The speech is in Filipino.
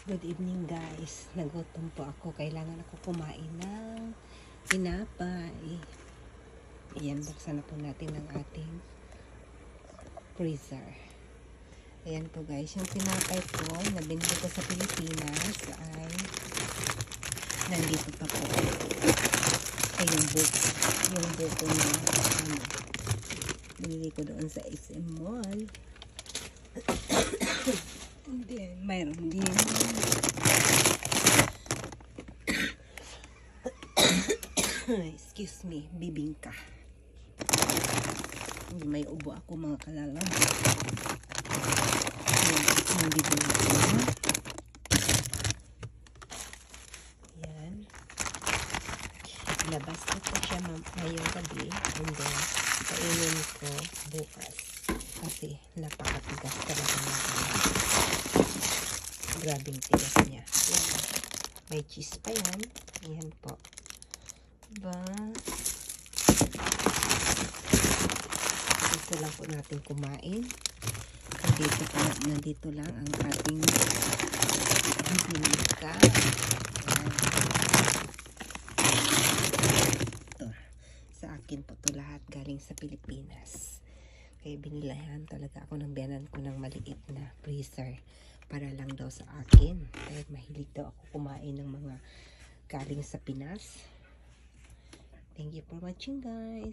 Good evening guys. Nagutom po ako. Kailangan ako kumain ng tinapay. Ayan, buksan na po natin ang ating freezer. Ayan po guys. Yung tinapay ko na binili ko sa Pilipinas ay nandito pa po. Ay yung buko na binili ko doon sa SM Mall. And then, mayroon din excuse me, bibingka. May ubo ako mga kalalam. Yung bibingka. Yan. Labas ko po siya ngayong gabi. And then, kainin ko bukas. Kasi napakatigas talaga na. Grabing tigas niya. Yan. May cheese pa yan. Yan po. Diba? Dito lang po natin kumain. Nandito lang ang ating bibingka. Ito. Sa akin po ito lahat galing sa Pilipinas. Kaya binilahan talaga ako ng biyanan ko ng maliit na freezer para lang daw sa akin. Kaya mahilig daw ako kumain ng mga galing sa Pinas. Thank you for watching guys.